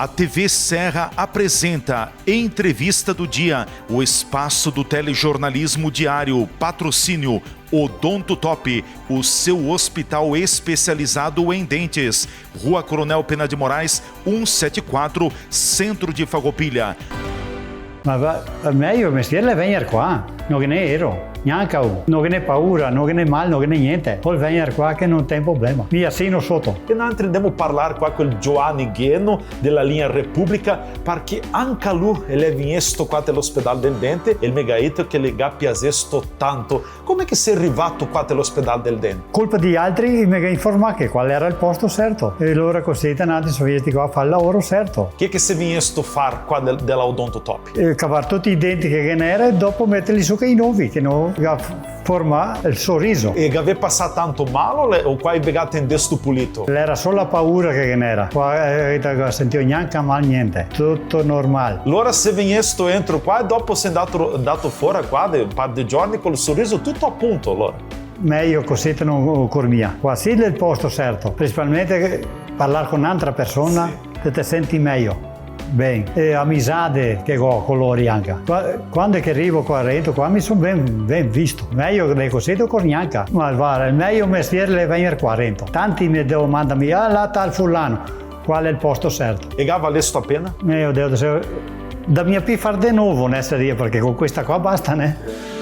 A TV Serra apresenta Entrevista do Dia, o espaço do telejornalismo diário, patrocínio Odonto Top, o seu hospital especializado em dentes. Rua Coronel Pena de Moraes, 174, Centro de Farroupilha. Ma per me io mestiere è venire qua, non che ne ero, neanche non che ne paura, non che ne male, non che ne niente. Poi venire qua che non tem problema. Mi assino sotto. E noi andremo a parlare qua con Giovanni Gheno della linea Repubblica perché anche lui è venuto qua all'ospedale del dente e il megaito che le ha piaciuto tanto. Come che sei arrivato qua all'ospedale del dente? Colpa di altri mi ha informato che qual era il posto certo e loro così nati sovietici qua a fare il lavoro certo. Che sei venuto a fare qua della Odonto Top? Cavare tutti i denti che n'era e dopo metterli su che i nuovi, che non forma il sorriso. E aveva passato tanto male o qua hai begato in desto pulito? Era solo la paura che n'era, qua non sentivo neanche male niente, tutto normale. Allora se venuto entro qua e dopo sei andato fuori qua un paio di giorni con il sorriso tutto a punto allora? Meglio così non cormia. Qua sì del posto certo, principalmente parlare con un'altra persona che ti senti meglio. Bene, e amicizia che ho con loro anche. Quando è che arrivo qua dentro, qua mi sono ben visto. Meglio che così con neanche. Ma guarda, il meglio mestiere è venire qua dentro. Tanti mi domandano, là tal fulano, qual è il posto certo? E vale sto appena? Io devo dire, da mia P far di nuovo, perché con questa qua basta, né?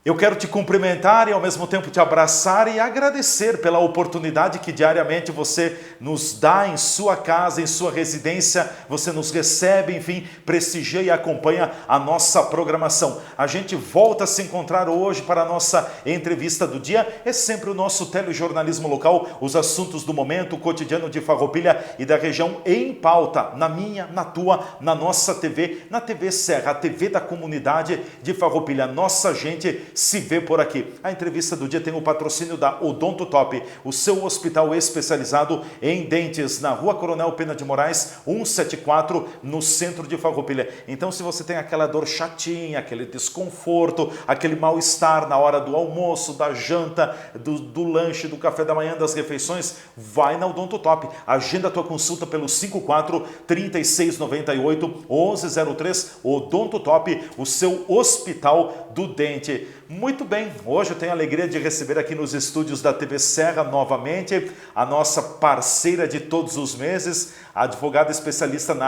Eu quero te cumprimentar e ao mesmo tempo te abraçar e agradecer pela oportunidade que diariamente você nos dá em sua casa, em sua residência, você nos recebe, enfim, prestigia e acompanha a nossa programação. A gente volta a se encontrar hoje para a nossa entrevista do dia. É sempre o nosso telejornalismo local, os assuntos do momento, o cotidiano de Farroupilha e da região em pauta, na minha, na tua, na nossa TV, na TV Serra, a TV da comunidade de Farroupilha. Nossa gente se vê por aqui. A entrevista do dia tem o patrocínio da Odonto Top, o seu hospital especializado em dentes, na Rua Coronel Pena de Moraes, 174, no centro de Farroupilha. Então, se você tem aquela dor chatinha, aquele desconforto, aquele mal-estar na hora do almoço, da janta, do lanche, do café da manhã, das refeições, vai na Odonto Top. Agenda a tua consulta pelo 54 3698 1103. Odonto Top, o seu hospital do dente. Muito bem, hoje eu tenho a alegria de receber aqui nos estúdios da TV Serra novamente a nossa parceira de todos os meses, a advogada especialista na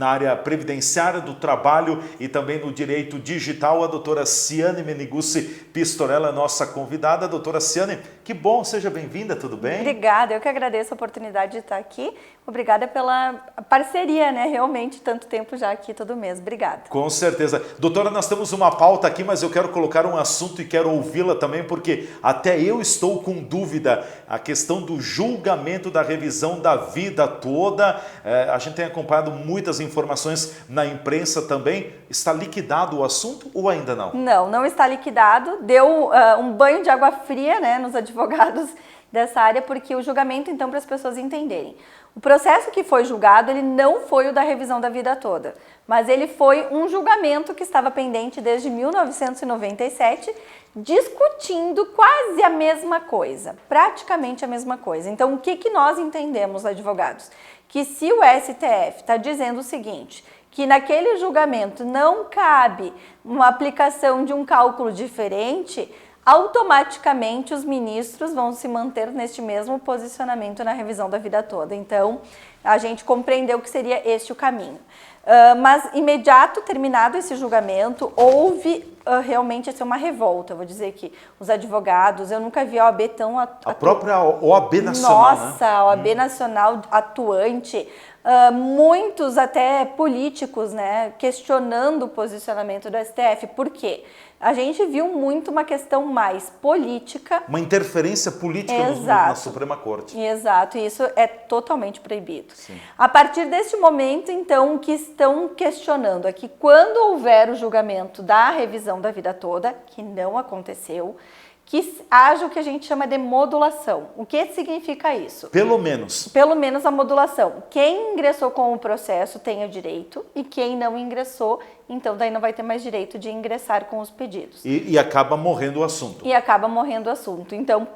área previdenciária do trabalho e também no direito digital, a doutora Ciane Menigucci Pistorella, nossa convidada. Doutora Ciane, que bom, seja bem-vinda, tudo bem? Obrigada, eu que agradeço a oportunidade de estar aqui. Obrigada pela parceria, né? Realmente, tanto tempo já aqui todo mês. Obrigada. Com certeza. Doutora, nós temos uma pauta aqui, mas eu quero colocar um assunto e quero ouvi-la também, porque até eu estou com dúvida. A questão do julgamento da revisão da vida toda. A gente tem acompanhado muitas informações na imprensa também. Está liquidado o assunto ou ainda não? Não, não está liquidado. Deu um banho de água fria, né, nos advogados dessa área, porque o julgamento, então, para as pessoas entenderem. O processo que foi julgado, ele não foi o da revisão da vida toda, mas ele foi um julgamento que estava pendente desde 1997, discutindo quase a mesma coisa, praticamente a mesma coisa. Então, o que nós entendemos, advogados? Que se o STF está dizendo o seguinte, que naquele julgamento não cabe uma aplicação de um cálculo diferente, automaticamente os ministros vão se manter neste mesmo posicionamento na revisão da vida toda. Então, a gente compreendeu que seria este o caminho. Mas, imediato, terminado esse julgamento, houve realmente uma revolta. Eu vou dizer que os advogados, eu nunca vi a OAB tão... A própria OAB Nacional, Nossa, a OAB Nacional atuante, muitos até políticos, né, questionando o posicionamento do STF. Por quê? A gente viu muito uma questão mais política. Uma interferência política na Suprema Corte. Exato, e isso é totalmente proibido. Sim. A partir deste momento, então, o que estão questionando é que quando houver o julgamento da revisão da vida toda, que não aconteceu, que haja o que a gente chama de modulação. O que significa isso? Pelo menos. Pelo menos a modulação. Quem ingressou com o processo tem o direito e quem não ingressou então daí não vai ter mais direito de ingressar com os pedidos. E acaba morrendo o assunto. E acaba morrendo o assunto. Então,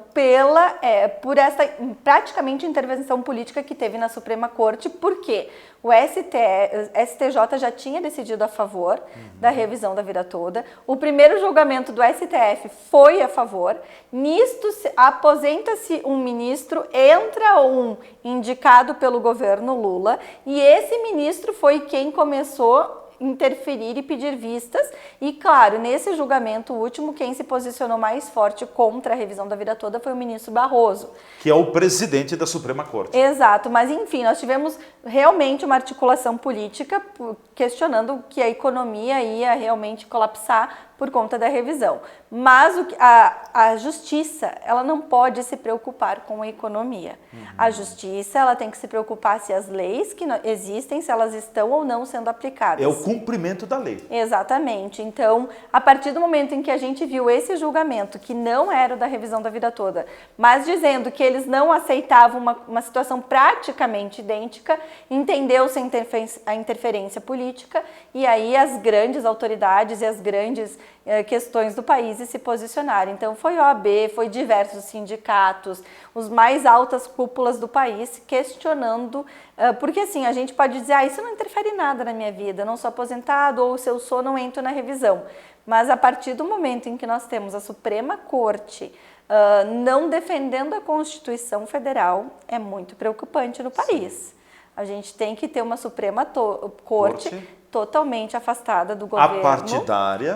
por essa praticamente intervenção política que teve na Suprema Corte, porque o STJ já tinha decidido a favor da revisão da vida toda. O primeiro julgamento do STF foi a favor. Nisto, aposenta-se um ministro, entra um indicado pelo governo Lula, e esse ministro foi quem começou interferir e pedir vistas, e claro, nesse julgamento último, quem se posicionou mais forte contra a revisão da vida toda foi o ministro Barroso. Que é o presidente da Suprema Corte. Exato, mas enfim, nós tivemos realmente uma articulação política questionando que a economia ia realmente colapsar por conta da revisão. Mas a justiça, ela não pode se preocupar com a economia. A justiça, ela tem que se preocupar se as leis que existem, se elas estão ou não sendo aplicadas. É o cumprimento da lei. Exatamente. Então, a partir do momento em que a gente viu esse julgamento, que não era o da revisão da vida toda, mas dizendo que eles não aceitavam uma situação praticamente idêntica, entendeu-se a interferência política, e aí as grandes autoridades e as grandes questões do país se posicionaram. Então foi OAB, foi diversos sindicatos, os mais altas cúpulas do país questionando, porque assim, a gente pode dizer, isso não interfere em nada na minha vida, eu não sou aposentado, ou se eu sou, não entro na revisão. Mas a partir do momento em que nós temos a Suprema Corte não defendendo a Constituição Federal, é muito preocupante no país. Sim. A gente tem que ter uma Suprema Corte totalmente afastada do governo.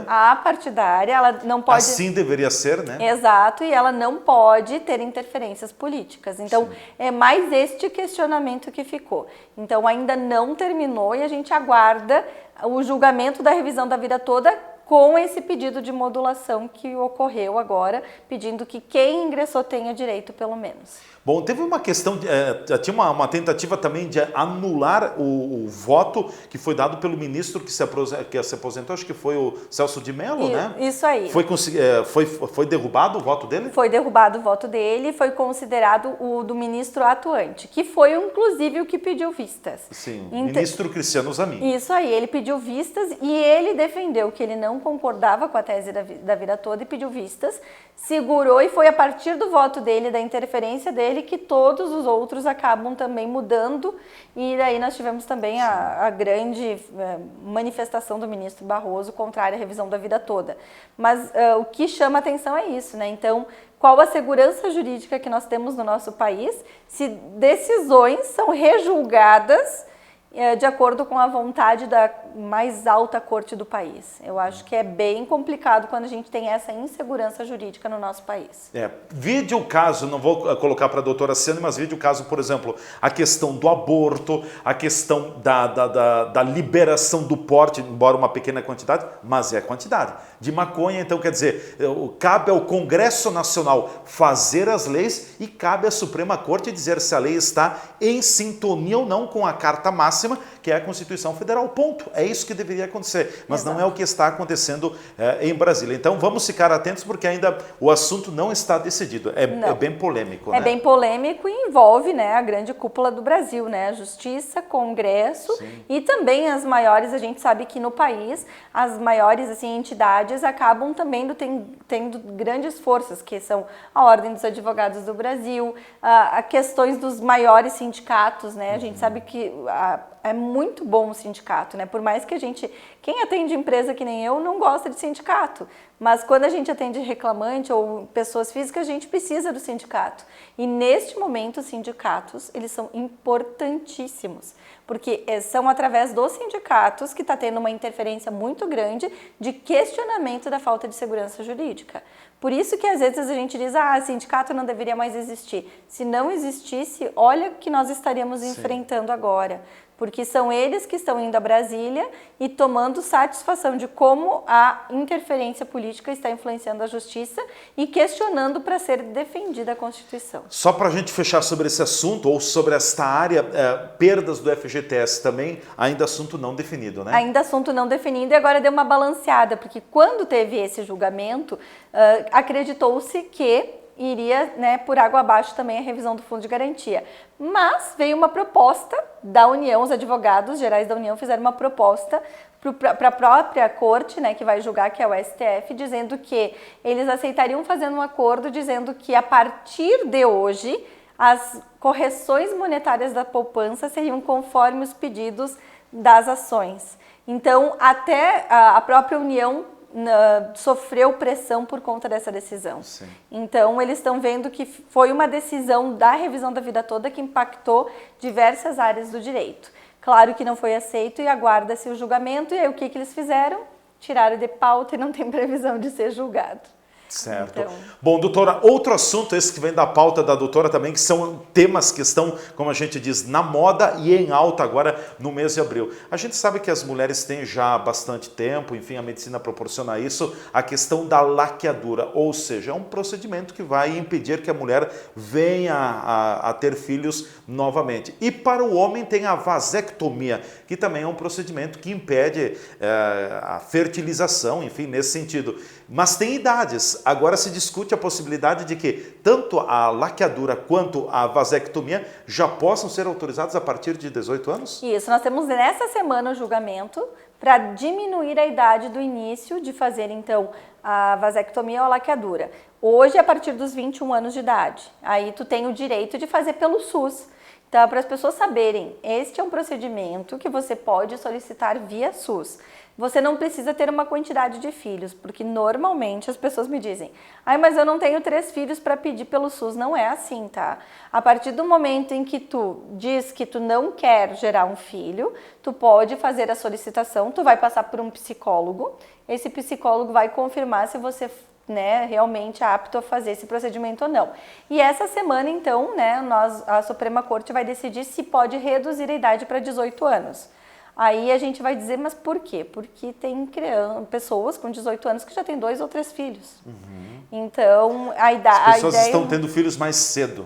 A partidária, ela não pode... Assim deveria ser, né? Exato, e ela não pode ter interferências políticas. Então, é mais este questionamento que ficou. Então, ainda não terminou e a gente aguarda o julgamento da revisão da vida toda com esse pedido de modulação que ocorreu agora, pedindo que quem ingressou tenha direito, pelo menos. Bom, teve uma questão, tinha uma tentativa também de anular o voto que foi dado pelo ministro que se aposentou, acho que foi o Celso de Mello, né? Isso aí. Foi derrubado o voto dele? Foi derrubado o voto dele e foi considerado o do ministro atuante, que foi inclusive o que pediu vistas. Sim, ministro Cristiano Zanin. Isso aí, ele pediu vistas e ele defendeu que ele não concordava com a tese da vida toda e pediu vistas, segurou, e foi a partir do voto dele, da interferência dele, que todos os outros acabam também mudando, e daí nós tivemos também a grande manifestação do ministro Barroso contrária à revisão da vida toda. Mas o que chama atenção é isso, né? Então, qual a segurança jurídica que nós temos no nosso país se decisões são rejulgadas de acordo com a vontade da mais alta corte do país? Eu acho que é bem complicado quando a gente tem essa insegurança jurídica no nosso país. Vide o caso, não vou colocar para a doutora Ciane, mas vide o caso, por exemplo, a questão do aborto, a questão da liberação do porte, embora uma pequena quantidade, mas é a quantidade de maconha. Então, quer dizer, cabe ao Congresso Nacional fazer as leis e cabe à Suprema Corte dizer se a lei está em sintonia ou não com a Carta Máxima, que é a Constituição Federal, ponto. É isso que deveria acontecer, mas não é o que está acontecendo em Brasília. Então vamos ficar atentos, porque ainda o assunto não está decidido. É bem polêmico, né? É bem polêmico e envolve, né, a grande cúpula do Brasil, né? A Justiça, Congresso. Sim. E também as maiores, a gente sabe que no país, as maiores assim, entidades acabam também tendo grandes forças, que são a Ordem dos Advogados do Brasil, a questões dos maiores sindicatos, né? A gente sabe que é muito bom o sindicato, né? Por mais que quem atende empresa que nem eu, não gosta de sindicato. Mas quando a gente atende reclamante ou pessoas físicas, a gente precisa do sindicato. E neste momento, os sindicatos, eles são importantíssimos. Porque são através dos sindicatos que está tendo uma interferência muito grande de questionamento da falta de segurança jurídica. Por isso que às vezes a gente diz, sindicato não deveria mais existir. Se não existisse, olha o que nós estaríamos enfrentando agora. Porque são eles que estão indo a Brasília e tomando satisfação de como a interferência política está influenciando a justiça e questionando para ser defendida a Constituição. Só para a gente fechar sobre esse assunto, ou sobre esta área, perdas do FGTS também, ainda assunto não definido, né? Ainda assunto não definido, e agora deu uma balanceada, porque quando teve esse julgamento, acreditou-se que iria, né, por água abaixo também a revisão do Fundo de Garantia. Mas veio uma proposta da União, os advogados gerais da União fizeram uma proposta para a própria corte, né, que vai julgar, que é o STF, dizendo que eles aceitariam fazer um acordo dizendo que a partir de hoje as correções monetárias da poupança seriam conforme os pedidos das ações. Então, até a própria União sofreu pressão por conta dessa decisão. Sim. Então, eles estão vendo que foi uma decisão da revisão da vida toda que impactou diversas áreas do direito. Claro que não foi aceito e aguarda-se o julgamento. E aí o que eles fizeram? Tiraram de pauta e não tem previsão de ser julgado. Certo. Então... Bom, doutora, outro assunto, esse que vem da pauta da doutora também, que são temas que estão, como a gente diz, na moda e em alta agora no mês de abril. A gente sabe que as mulheres têm já bastante tempo, enfim, a medicina proporciona isso, a questão da laqueadura, ou seja, é um procedimento que vai impedir que a mulher venha a ter filhos novamente. E para o homem tem a vasectomia, que também é um procedimento que impede a fertilização, enfim, nesse sentido. Mas tem idades. Agora se discute a possibilidade de que tanto a laqueadura quanto a vasectomia já possam ser autorizadas a partir de 18 anos? Isso, nós temos nessa semana o julgamento para diminuir a idade do início de fazer, então, a vasectomia ou a laqueadura. Hoje, a partir dos 21 anos de idade. Aí tu tem o direito de fazer pelo SUS. Então, para as pessoas saberem, este é um procedimento que você pode solicitar via SUS. Você não precisa ter uma quantidade de filhos, porque normalmente as pessoas me dizem: ai, mas eu não tenho 3 filhos para pedir pelo SUS. Não é assim, tá? A partir do momento em que tu diz que tu não quer gerar um filho, tu pode fazer a solicitação, tu vai passar por um psicólogo, esse psicólogo vai confirmar se você realmente é apto a fazer esse procedimento ou não. E essa semana, então, a Suprema Corte vai decidir se pode reduzir a idade para 18 anos. Aí a gente vai dizer, mas por quê? Porque tem pessoas com 18 anos que já têm 2 ou 3 filhos. Então, as pessoas estão tendo filhos mais cedo.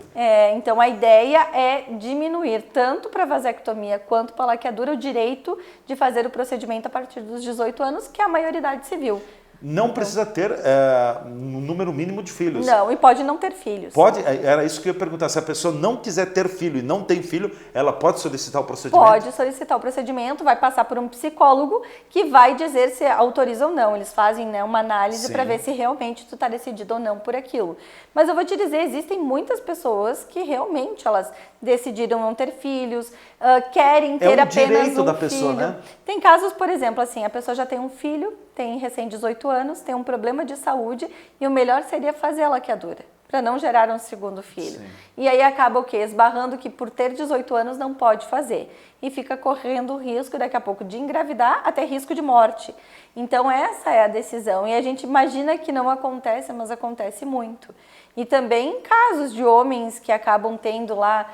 Então a ideia é diminuir tanto para a vasectomia quanto para a laqueadura o direito de fazer o procedimento a partir dos 18 anos, que é a maioridade civil. Não precisa ter um número mínimo de filhos. Não, e pode não ter filhos. Pode? Era isso que eu ia perguntar. Se a pessoa não quiser ter filho e não tem filho, ela pode solicitar o procedimento? Pode solicitar o procedimento, vai passar por um psicólogo que vai dizer se autoriza ou não. Eles fazem uma análise para ver se realmente tu está decidido ou não por aquilo. Mas eu vou te dizer, existem muitas pessoas que realmente elas decidiram não ter filhos, querem ter apenas direito um da pessoa, filho. né? Tem casos, por exemplo, assim, a pessoa já tem um filho, tem recém 18 anos, tem um problema de saúde e o melhor seria fazer a laqueadura, para não gerar um segundo filho. Sim. E aí acaba o quê? Esbarrando que por ter 18 anos não pode fazer. E fica correndo o risco daqui a pouco de engravidar, até risco de morte. Então essa é a decisão. E a gente imagina que não acontece, mas acontece muito. E também casos de homens que acabam tendo lá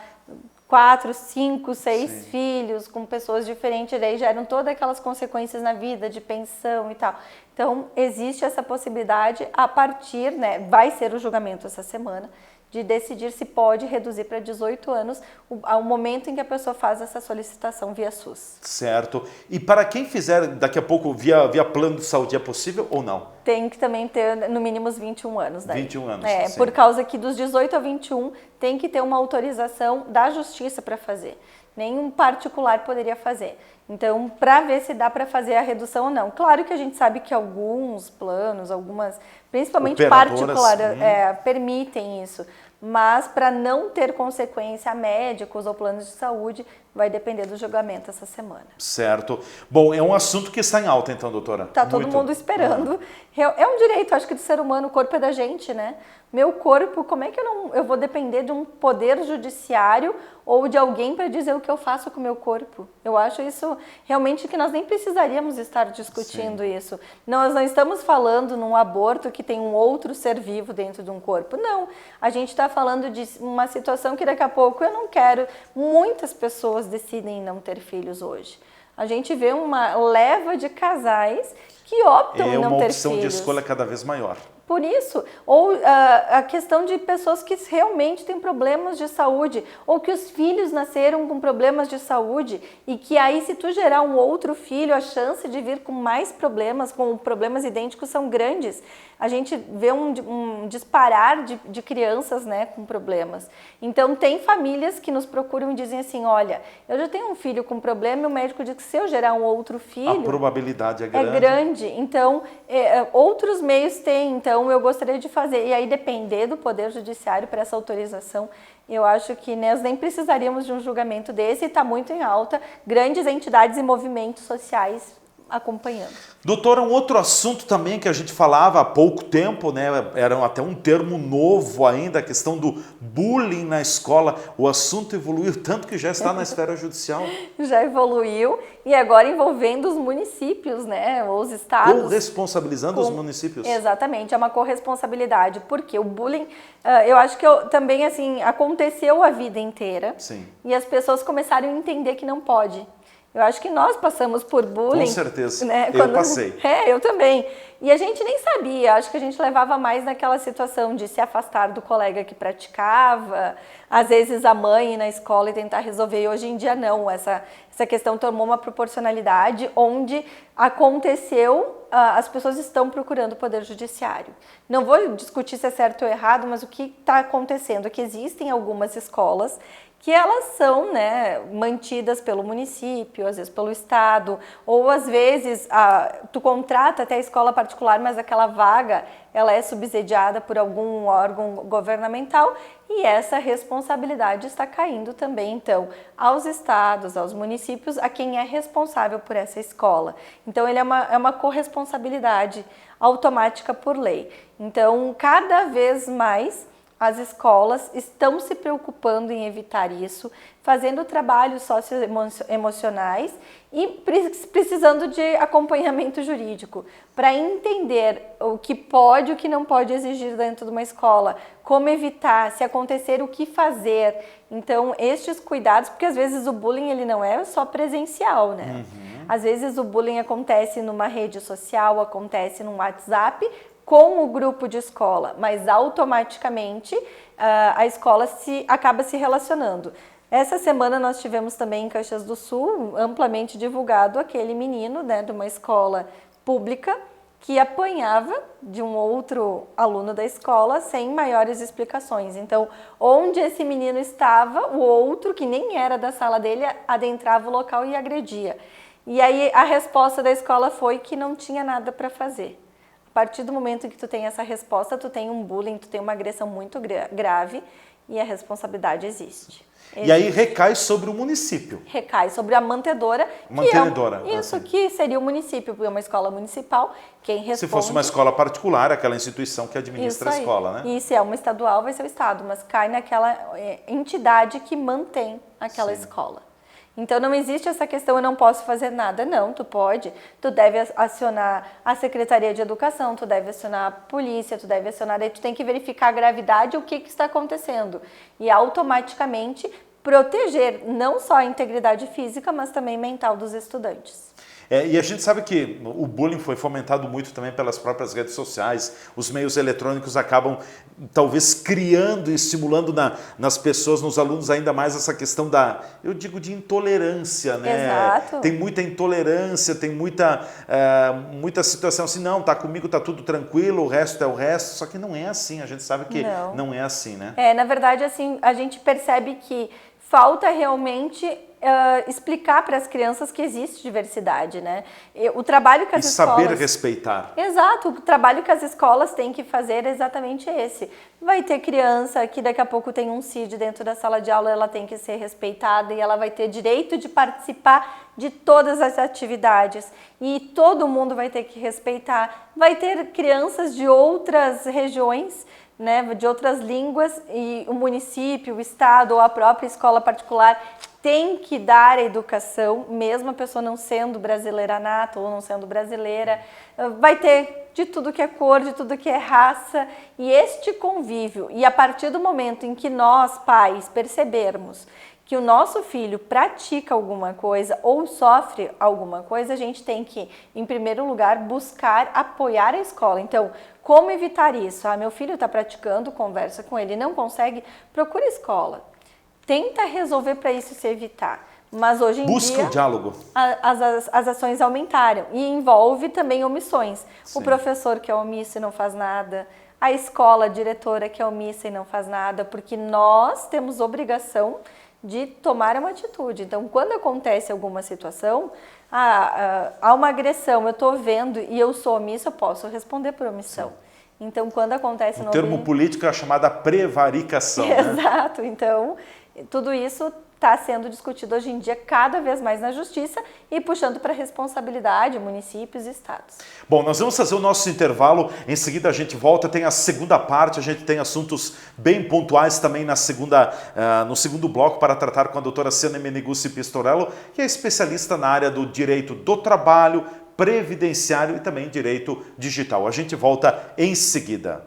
4, 5, 6 filhos com pessoas diferentes, daí geram todas aquelas consequências na vida de pensão e tal. Então, existe essa possibilidade a partir, vai ser o julgamento essa semana, de decidir se pode reduzir para 18 anos ao momento em que a pessoa faz essa solicitação via SUS. Certo. E para quem fizer daqui a pouco via plano de saúde, é possível ou não? Tem que também ter no mínimo os 21 anos. Daí. 21 anos, sim. Por causa que dos 18 a 21 tem que ter uma autorização da justiça para fazer. Nenhum particular poderia fazer. Então, para ver se dá para fazer a redução ou não. Claro que a gente sabe que alguns planos, algumas, principalmente particulares, permitem isso. Mas para não ter consequência a médicos ou planos de saúde, vai depender do julgamento essa semana. Certo. Bom, é um assunto que está em alta então, doutora? Está todo mundo esperando. É um direito, acho que do ser humano, o corpo é da gente, né? Meu corpo, como é que eu vou depender de um poder judiciário ou de alguém para dizer o que eu faço com o meu corpo? Eu acho isso realmente que nós nem precisaríamos estar discutindo isso. Nós não estamos falando num aborto que tem um outro ser vivo dentro de um corpo. Não, a gente está falando de uma situação que daqui a pouco eu não quero. Muitas pessoas decidem não ter filhos hoje. A gente vê uma leva de casais que optam em não ter filhos. É uma opção de escolha cada vez maior. por isso, ou a questão de pessoas que realmente têm problemas de saúde, ou que os filhos nasceram com problemas de saúde e que aí se tu gerar um outro filho, a chance de vir com mais problemas, com problemas idênticos são grandes. A gente vê um disparar de crianças, né, com problemas. Então tem famílias que nos procuram e dizem assim, olha, eu já tenho um filho com problema e o médico diz que se eu gerar um outro filho... A probabilidade é grande. É grande. Então, outros meios tem, então eu gostaria de fazer. E aí depender do Poder Judiciário para essa autorização, eu acho que nós nem precisaríamos de um julgamento desse e está muito em alta, grandes entidades e movimentos sociais acompanhando. Doutora, um outro assunto também que a gente falava há pouco tempo, né, era até um termo novo ainda, a questão do bullying na escola. O assunto evoluiu tanto que já está na esfera judicial. Já evoluiu e agora envolvendo os municípios, né, os estados. Corresponsabilizando os municípios. Exatamente, é uma corresponsabilidade, porque o bullying, eu acho que também assim, aconteceu a vida inteira. Sim. E as pessoas começaram a entender que não pode. Eu acho que nós passamos por bullying. Com certeza, né? eu passei. Eu também. E a gente nem sabia, acho que a gente levava mais naquela situação de se afastar do colega que praticava, às vezes a mãe ir na escola e tentar resolver, e hoje em dia não, essa questão tomou uma proporcionalidade onde aconteceu, as pessoas estão procurando o Poder Judiciário. Não vou discutir se é certo ou errado, mas o que está acontecendo é que existem algumas escolas que elas são, né, mantidas pelo município, às vezes pelo estado, ou às vezes tu contrata até a escola particular, mas aquela vaga ela é subsidiada por algum órgão governamental e essa responsabilidade está caindo também, então, aos estados, aos municípios, a quem é responsável por essa escola. Então, ele é uma corresponsabilidade automática por lei. Então, cada vez mais as escolas estão se preocupando em evitar isso, fazendo trabalhos socioemocionais e precisando de acompanhamento jurídico para entender o que pode e o que não pode exigir dentro de uma escola, como evitar, se acontecer, o que fazer. Então, estes cuidados, porque às vezes o bullying ele não é só presencial, né? Às vezes o bullying acontece numa rede social, acontece no WhatsApp, com o grupo de escola, mas automaticamente a escola acaba se relacionando. Essa semana nós tivemos também em Caxias do Sul, amplamente divulgado, aquele menino, né, de uma escola pública que apanhava de um outro aluno da escola sem maiores explicações. Então, onde esse menino estava, o outro, que nem era da sala dele, adentrava o local e agredia. E aí a resposta da escola foi que não tinha nada para fazer. A partir do momento que tu tem essa resposta, tu tem um bullying, tu tem uma agressão muito grave e a responsabilidade existe. E aí recai sobre o município. Recai sobre a mantedora. Que seria o município, porque é uma escola municipal, quem responde... Se fosse uma escola particular, aquela instituição que administra a escola, né? E se é uma estadual, vai ser o estado, mas cai naquela entidade que mantém aquela escola. Então não existe essa questão, eu não posso fazer nada, não, tu pode, tu deve acionar a Secretaria de Educação, tu deve acionar a polícia, tu deve acionar, aí tu tem que verificar a gravidade e o que está acontecendo e automaticamente proteger não só a integridade física, mas também mental dos estudantes. E a gente sabe que o bullying foi fomentado muito também pelas próprias redes sociais, os meios eletrônicos acabam talvez criando e estimulando nas pessoas, nos alunos ainda mais essa questão eu digo de intolerância, né? Exato. Tem muita intolerância, tem muita situação assim, não, tá comigo, tá tudo tranquilo, o resto é o resto, só que não é assim, a gente sabe que não é assim, né? Na verdade, assim, a gente percebe que falta realmente explicar para as crianças que existe diversidade, né? O trabalho que as escolas... saber respeitar. Exato, o trabalho que as escolas têm que fazer é exatamente esse. Vai ter criança que daqui a pouco tem um CID dentro da sala de aula, ela tem que ser respeitada e ela vai ter direito de participar de todas as atividades e todo mundo vai ter que respeitar. Vai ter crianças de outras regiões, né, de outras línguas e o município, o estado ou a própria escola particular tem que dar a educação, mesmo a pessoa não sendo brasileira nata ou não sendo brasileira, vai ter de tudo que é cor, de tudo que é raça, e este convívio, e a partir do momento em que nós, pais, percebermos que o nosso filho pratica alguma coisa ou sofre alguma coisa, a gente tem que, em primeiro lugar, buscar apoiar a escola. Então, como evitar isso? Meu filho está praticando, conversa com ele, não consegue, procura a escola. Tenta resolver para isso se evitar. Mas hoje em Busca dia, o diálogo. As ações aumentaram e envolve também omissões. Sim. O professor que é omisso e não faz nada, a escola, a diretora que é omissa e não faz nada, porque nós temos obrigação de tomar uma atitude. Então, quando acontece alguma situação, há uma agressão, eu estou vendo e eu sou omissa, eu posso responder por omissão. Sim. Então, quando acontece... O termo político é a chamada prevaricação. Exato. Né? Então, tudo isso está sendo discutido hoje em dia cada vez mais na justiça e puxando para a responsabilidade municípios e estados. Bom, nós vamos fazer o nosso intervalo, em seguida a gente volta, tem a segunda parte, a gente tem assuntos bem pontuais também no segundo bloco para tratar com a doutora Siane Meneguzzi Pistorello, que é especialista na área do direito do trabalho, previdenciário e também direito digital. A gente volta em seguida.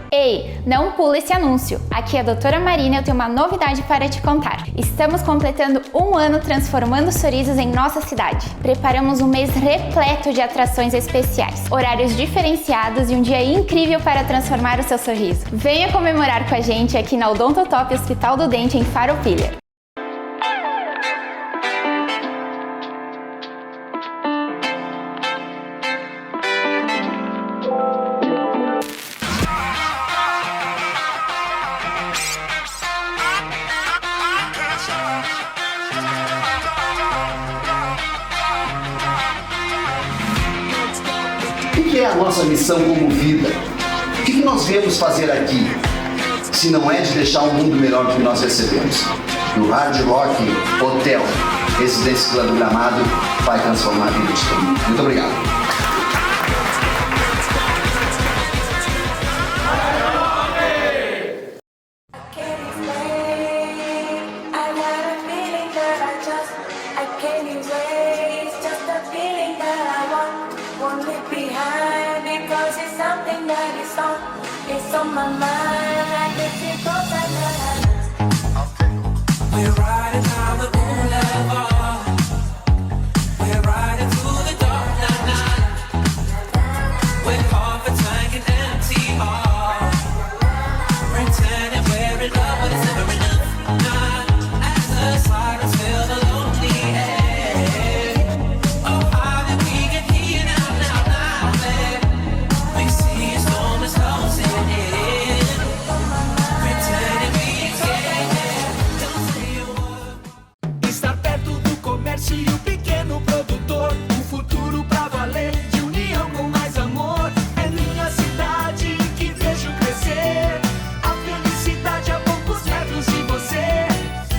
Ei, não pula esse anúncio! Aqui é a doutora Marina e eu tenho uma novidade para te contar. Estamos completando 1 ano transformando sorrisos em nossa cidade. Preparamos um mês repleto de atrações especiais, horários diferenciados e um dia incrível para transformar o seu sorriso. Venha comemorar com a gente aqui na Odontotop Hospital do Dente em Farroupilha. O que é a nossa missão como vida? O que nós viemos fazer aqui? Se não é de deixar um mundo melhor do que nós recebemos. No Hard Rock Hotel, Residência Club Gramado, vai transformar a vida de todo mundo. Muito obrigado. It's on my mind, I guess it goes like that. We're riding down the boulevard. We're riding through the dark night. With half a tank and empty heart. Pretending we're in love, but it's never enough. Not as the sirens fill the lonely air. Oh, how did we get here now, babe? We see a storm is closing in. Estar perto do comércio e o pequeno produtor. Um futuro pra valer, de união com mais amor. É minha cidade que vejo crescer. A felicidade a poucos metros de você.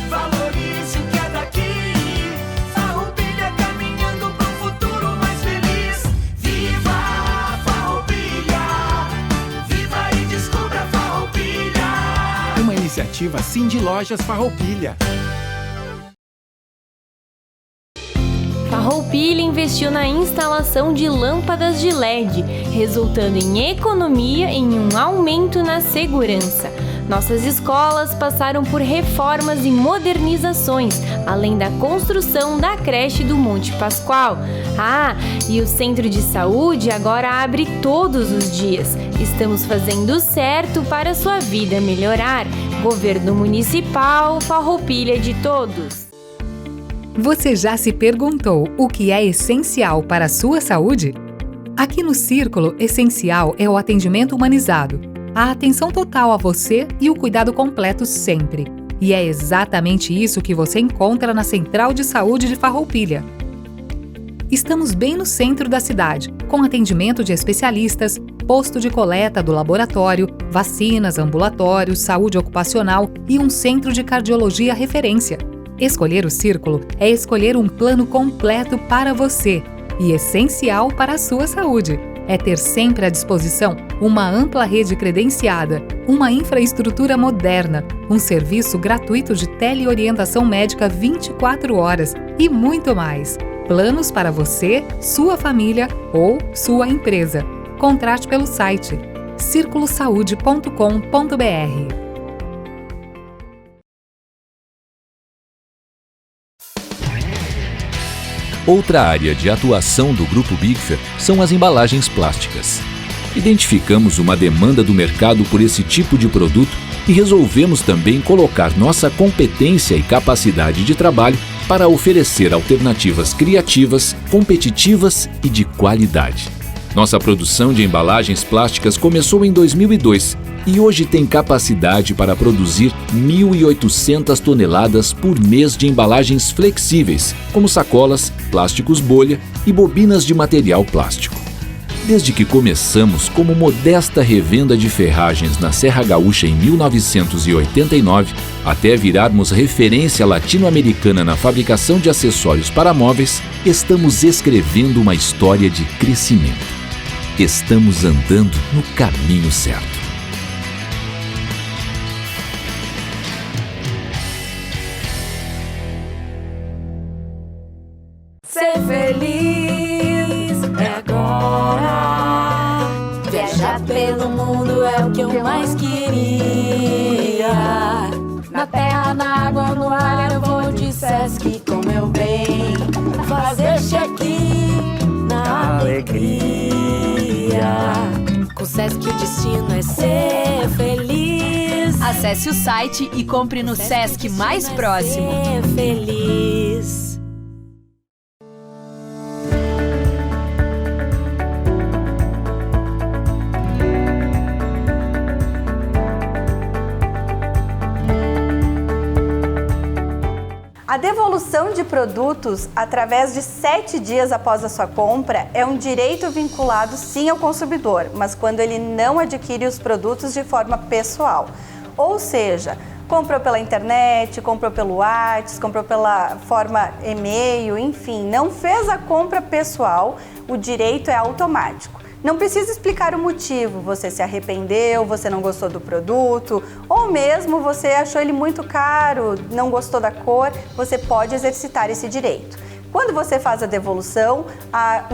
Valorize o que é daqui. Farroupilha caminhando pro futuro mais feliz. Viva Farroupilha! Viva e descubra Farroupilha! Uma iniciativa Cindy Lojas Farroupilha. Farroupilha investiu na instalação de lâmpadas de LED, resultando em economia e em um aumento na segurança. Nossas escolas passaram por reformas e modernizações, além da construção da creche do Monte Pascoal. E o centro de saúde agora abre todos os dias. Estamos fazendo certo para sua vida melhorar. Governo Municipal, Farroupilha de todos. Você já se perguntou o que é essencial para a sua saúde? Aqui no Círculo, essencial é o atendimento humanizado, a atenção total a você e o cuidado completo sempre. E é exatamente isso que você encontra na Central de Saúde de Farroupilha. Estamos bem no centro da cidade, com atendimento de especialistas, posto de coleta do laboratório, vacinas, ambulatórios, saúde ocupacional e um centro de cardiologia referência. Escolher o Círculo é escolher um plano completo para você e essencial para a sua saúde. É ter sempre à disposição uma ampla rede credenciada, uma infraestrutura moderna, um serviço gratuito de teleorientação médica 24 horas e muito mais. Planos para você, sua família ou sua empresa. Contrate pelo site circulosaude.com.br. Outra área de atuação do Grupo Bigfer são as embalagens plásticas. Identificamos uma demanda do mercado por esse tipo de produto e resolvemos também colocar nossa competência e capacidade de trabalho para oferecer alternativas criativas, competitivas e de qualidade. Nossa produção de embalagens plásticas começou em 2002 e hoje tem capacidade para produzir 1.800 toneladas por mês de embalagens flexíveis, como sacolas, plásticos bolha e bobinas de material plástico. Desde que começamos como modesta revenda de ferragens na Serra Gaúcha em 1989, até virarmos referência latino-americana na fabricação de acessórios para móveis, estamos escrevendo uma história de crescimento. Estamos andando no caminho certo. Ser feliz é agora. Viajar pelo mundo é o que eu mais queria. Na terra, na água, no ar, eu vou de Sesc com meu bem. Fazer check-in na alegria. Com Sesc o destino é ser feliz. Acesse o site e compre no Sesc mais próximo. Ser feliz. A devolução de produtos através de 7 dias após a sua compra é um direito vinculado sim ao consumidor, mas quando ele não adquire os produtos de forma pessoal. Ou seja, comprou pela internet, comprou pelo WhatsApp, comprou pela forma e-mail, enfim, não fez a compra pessoal, o direito é automático. Não precisa explicar o motivo, você se arrependeu, você não gostou do produto, ou mesmo você achou ele muito caro, não gostou da cor, você pode exercitar esse direito. Quando você faz a devolução,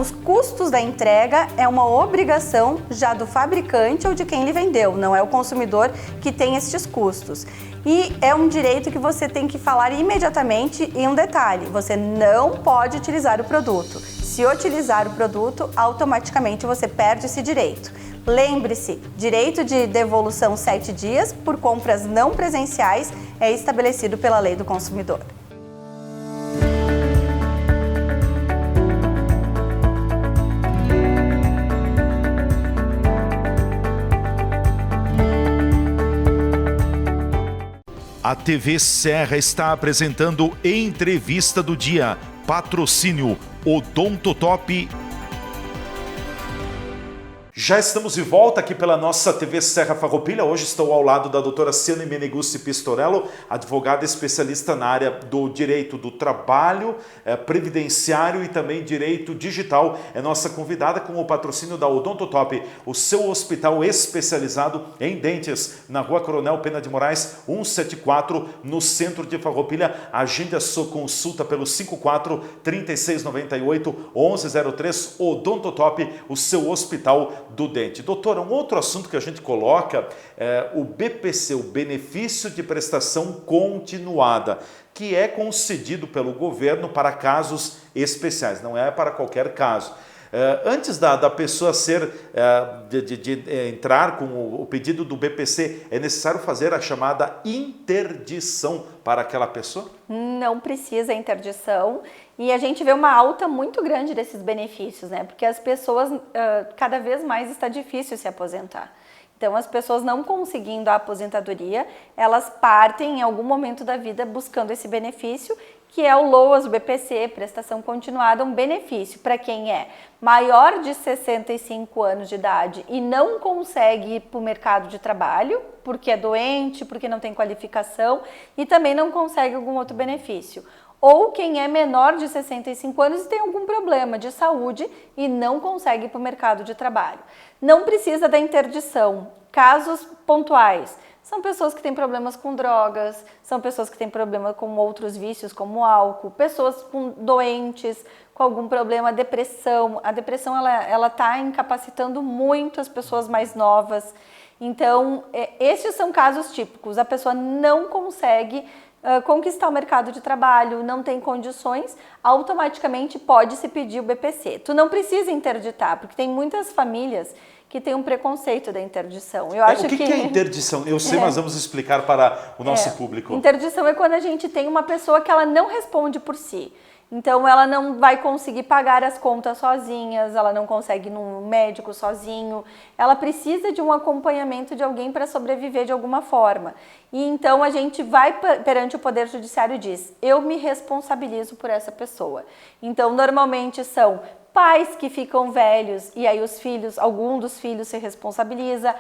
os custos da entrega é uma obrigação já do fabricante ou de quem lhe vendeu, não é o consumidor que tem estes custos. E é um direito que você tem que falar imediatamente em um detalhe, você não pode utilizar o produto. Se utilizar o produto, automaticamente você perde esse direito. Lembre-se, direito de devolução 7 dias por compras não presenciais é estabelecido pela Lei do Consumidor. A TV Serra está apresentando Entrevista do Dia. Patrocínio Odontotop. Já estamos de volta aqui pela nossa TV Serra Farroupilha. Hoje estou ao lado da doutora Ciane Meneguzzi Pistorello, advogada especialista na área do direito do trabalho, previdenciário e também direito digital. É nossa convidada com o patrocínio da Odontotop, o seu hospital especializado em dentes, na Rua Coronel Pena de Moraes, 174, no centro de Farroupilha. Agende a sua consulta pelo 54-3698-1103. Odontotop, o seu hospital do dente. Doutora, um outro assunto que a gente coloca é o BPC, o Benefício de Prestação Continuada, que é concedido pelo governo para casos especiais, não é para qualquer caso. Antes da pessoa entrar com o pedido do BPC, é necessário fazer a chamada interdição para aquela pessoa? Não precisa interdição e a gente vê uma alta muito grande desses benefícios, né? Porque as pessoas, cada vez mais está difícil se aposentar. Então, as pessoas não conseguindo a aposentadoria, elas partem em algum momento da vida buscando esse benefício, que é o LOAS, o BPC, prestação continuada, um benefício para quem é maior de 65 anos de idade e não consegue ir para o mercado de trabalho, porque é doente, porque não tem qualificação e também não consegue algum outro benefício. Ou quem é menor de 65 anos e tem algum problema de saúde e não consegue ir para o mercado de trabalho. Não precisa da interdição. Casos pontuais, São pessoas que têm problemas com drogas, são pessoas que têm problema com outros vícios, como álcool, pessoas doentes, com algum problema, depressão. A depressão, ela está incapacitando muito as pessoas mais novas. Então, esses são casos típicos. A pessoa não consegue conquistar o mercado de trabalho, não tem condições, automaticamente pode-se pedir o BPC. Tu não precisa interditar, porque tem muitas famílias que têm um preconceito da interdição. Eu acho o que é interdição? Eu sei, mas vamos explicar para o nosso público. Interdição é quando a gente tem uma pessoa que ela não responde por si. Então, ela não vai conseguir pagar as contas sozinhas, ela não consegue ir num médico sozinho, ela precisa de um acompanhamento de alguém para sobreviver de alguma forma. E então, a gente vai perante o Poder Judiciário e diz, eu me responsabilizo por essa pessoa. Então, normalmente são pais que ficam velhos e aí os filhos, algum dos filhos se responsabiliza,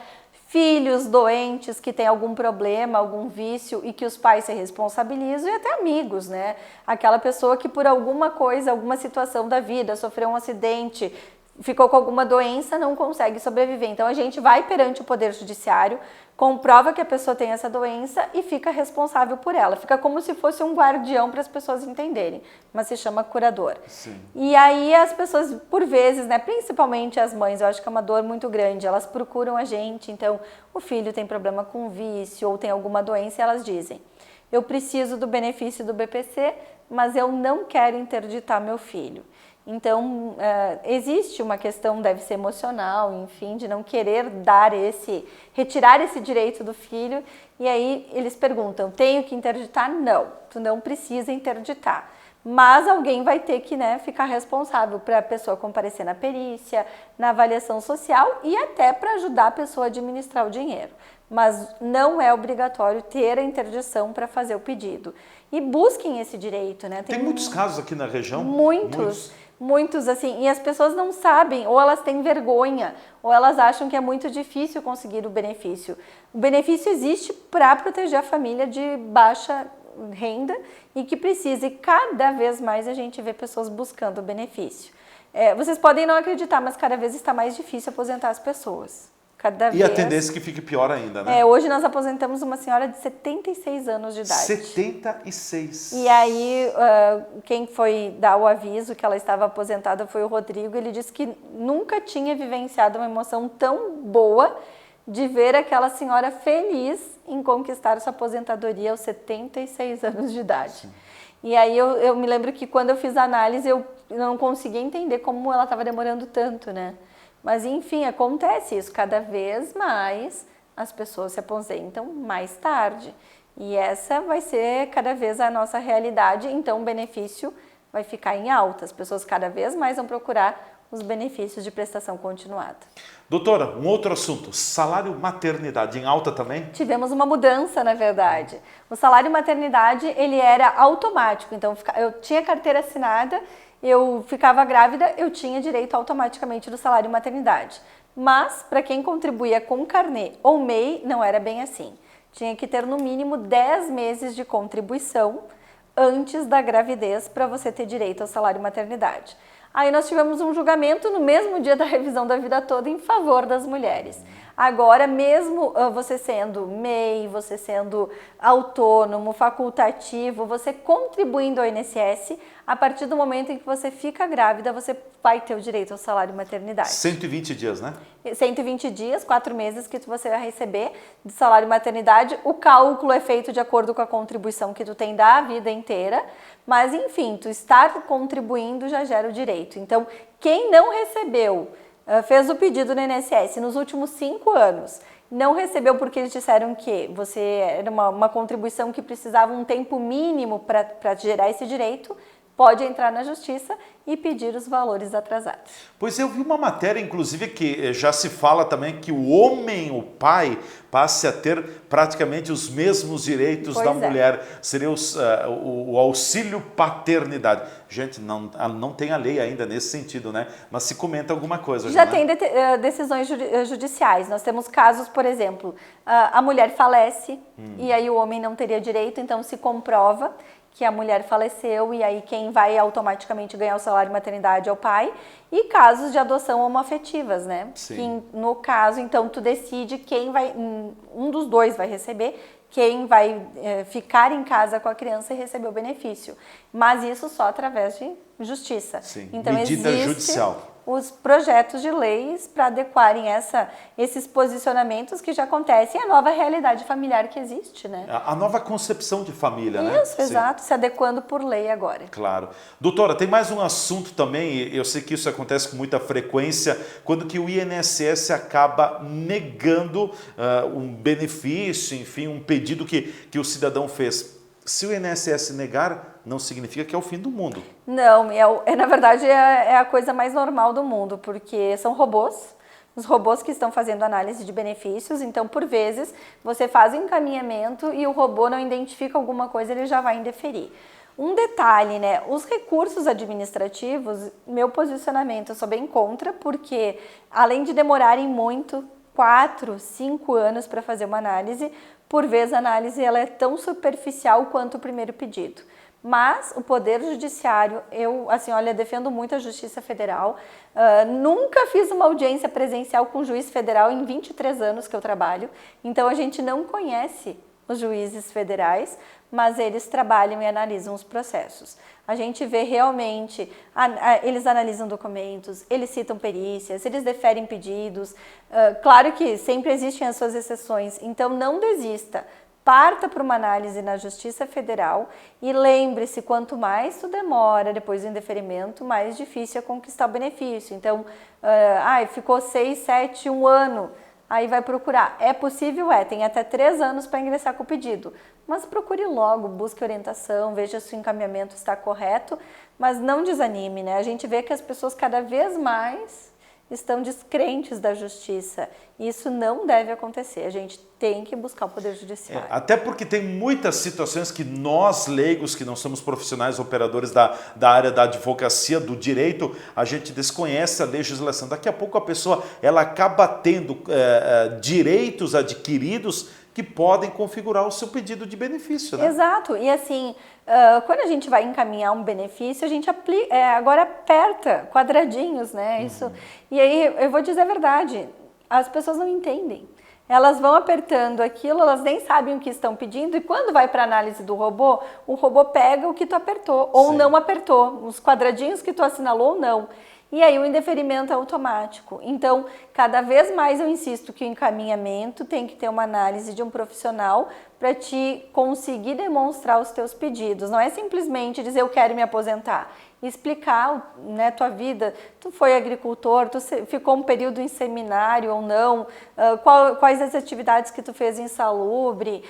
filhos doentes que têm algum problema, algum vício e que os pais se responsabilizam e até amigos, né? Aquela pessoa que por alguma coisa, alguma situação da vida, sofreu um acidente, ficou com alguma doença, não consegue sobreviver. Então a gente vai perante o Poder Judiciário, comprova que a pessoa tem essa doença e fica responsável por ela. Fica como se fosse um guardião para as pessoas entenderem, mas se chama curador. Sim. E aí as pessoas, por vezes, né, principalmente as mães, eu acho que é uma dor muito grande, elas procuram a gente, então o filho tem problema com vício ou tem alguma doença e elas dizem, eu preciso do benefício do BPC, mas eu não quero interditar meu filho. Então, existe uma questão, deve ser emocional, enfim, de não querer retirar esse direito do filho. E aí eles perguntam, tenho que interditar? Não, tu não precisa interditar. Mas alguém vai ter que, né, ficar responsável para a pessoa comparecer na perícia, na avaliação social e até para ajudar a pessoa a administrar o dinheiro. Mas não é obrigatório ter a interdição para fazer o pedido. E busquem esse direito, né? Tem muitos casos aqui na região? Muitos, assim, e as pessoas não sabem, ou elas têm vergonha, ou elas acham que é muito difícil conseguir o benefício. O benefício existe para proteger a família de baixa renda e que precisa, e cada vez mais a gente vê pessoas buscando o benefício. Vocês podem não acreditar, mas cada vez está mais difícil aposentar as pessoas. E a tendência é que fique pior ainda, né? Hoje nós aposentamos uma senhora de 76 anos de idade. 76. E aí, quem foi dar o aviso que ela estava aposentada foi o Rodrigo. Ele disse que nunca tinha vivenciado uma emoção tão boa de ver aquela senhora feliz em conquistar sua aposentadoria aos 76 anos de idade. Sim. E aí eu me lembro que quando eu fiz a análise, eu não conseguia entender como ela estava demorando tanto, né? Mas, enfim, acontece isso. Cada vez mais as pessoas se aposentam mais tarde. E essa vai ser cada vez a nossa realidade. Então, o benefício vai ficar em alta. As pessoas cada vez mais vão procurar os benefícios de prestação continuada. Doutora, um outro assunto. Salário maternidade em alta também? Tivemos uma mudança, na verdade. O salário maternidade, ele era automático. Então, eu tinha carteira assinada, eu ficava grávida, eu tinha direito automaticamente do salário maternidade. Mas, para quem contribuía com carnê ou MEI, não era bem assim. Tinha que ter no mínimo 10 meses de contribuição antes da gravidez para você ter direito ao salário maternidade. Aí nós tivemos um julgamento no mesmo dia da revisão da vida toda em favor das mulheres. Agora, mesmo você sendo MEI, você sendo autônomo, facultativo, você contribuindo ao INSS, a partir do momento em que você fica grávida, você vai ter o direito ao salário maternidade. 120 dias, né? 120 dias, 4 meses que você vai receber de salário maternidade. O cálculo é feito de acordo com a contribuição que tu tem da vida inteira, mas enfim, tu estar contribuindo já gera o direito. Então, quem não recebeu, fez o pedido no INSS nos últimos 5 anos, não recebeu porque eles disseram que você era uma contribuição que precisava um tempo mínimo para gerar esse direito, pode entrar na justiça e pedir os valores atrasados. Pois eu vi uma matéria, inclusive, que já se fala também que o homem, o pai, passe a ter praticamente os mesmos direitos da mulher. Seria o auxílio paternidade. Gente, não tem a lei ainda nesse sentido, né? Mas se comenta alguma coisa. Já tem decisões judiciais. Nós temos casos, por exemplo, a mulher falece e aí o homem não teria direito, então se comprova que a mulher faleceu e aí quem vai automaticamente ganhar o salário maternidade é o pai, e casos de adoção homoafetivas, né? Sim. Que no caso, então, tu decide quem vai, um dos dois vai receber, quem vai ficar em casa com a criança e receber o benefício. Mas isso só através de justiça. Sim. Então, Medida existe judicial. os projetos de leis para adequarem esses posicionamentos que já acontecem e a nova realidade familiar que existe, né? A nova concepção de família, né? Isso, exato, se adequando por lei agora. Claro. Doutora, tem mais um assunto também, e eu sei que isso acontece com muita frequência, quando que o INSS acaba negando um benefício, enfim, um pedido que o cidadão fez. Se o INSS negar, não significa que é o fim do mundo. Não, na verdade é a coisa mais normal do mundo, porque são robôs, os robôs que estão fazendo análise de benefícios, então por vezes você faz o encaminhamento e o robô não identifica alguma coisa, ele já vai indeferir. Um detalhe, né, os recursos administrativos, meu posicionamento, eu sou bem contra, porque além de demorarem muito, 4, 5 anos para fazer uma análise, por vezes a análise ela é tão superficial quanto o primeiro pedido. Mas o Poder Judiciário, eu, assim, olha, defendo muito a Justiça Federal. Nunca fiz uma audiência presencial com juiz federal em 23 anos que eu trabalho. Então, a gente não conhece os juízes federais, mas eles trabalham e analisam os processos. A gente vê realmente, eles analisam documentos, eles citam perícias, eles deferem pedidos. Claro que sempre existem as suas exceções, então não desista. Parta para uma análise na Justiça Federal e lembre-se, quanto mais tu demora depois do indeferimento, mais difícil é conquistar o benefício. Então, ficou 6, 7, 1 ano, aí vai procurar. É possível? Tem até 3 anos para ingressar com o pedido. Mas procure logo, busque orientação, veja se o encaminhamento está correto, mas não desanime, né? A gente vê que as pessoas cada vez mais estão descrentes da justiça. Isso não deve acontecer. A gente tem que buscar o Poder Judiciário. Até porque tem muitas situações que nós, leigos, que não somos profissionais operadores da área da advocacia, do direito, a gente desconhece a legislação. Daqui a pouco a pessoa ela acaba tendo direitos adquiridos que podem configurar o seu pedido de benefício, né? Exato. E assim, quando a gente vai encaminhar um benefício, a gente agora aperta quadradinhos, né? Isso. E aí, eu vou dizer a verdade, as pessoas não entendem. Elas vão apertando aquilo, elas nem sabem o que estão pedindo, e quando vai para a análise do robô, o robô pega o que tu apertou, ou não apertou, os quadradinhos que tu assinalou ou não. E aí o indeferimento é automático. Então, cada vez mais eu insisto que o encaminhamento tem que ter uma análise de um profissional para te conseguir demonstrar os teus pedidos. Não é simplesmente dizer eu quero me aposentar. Explicar, né, tua vida, tu foi agricultor, tu ficou um período em seminário ou não, quais as atividades que tu fez insalubre,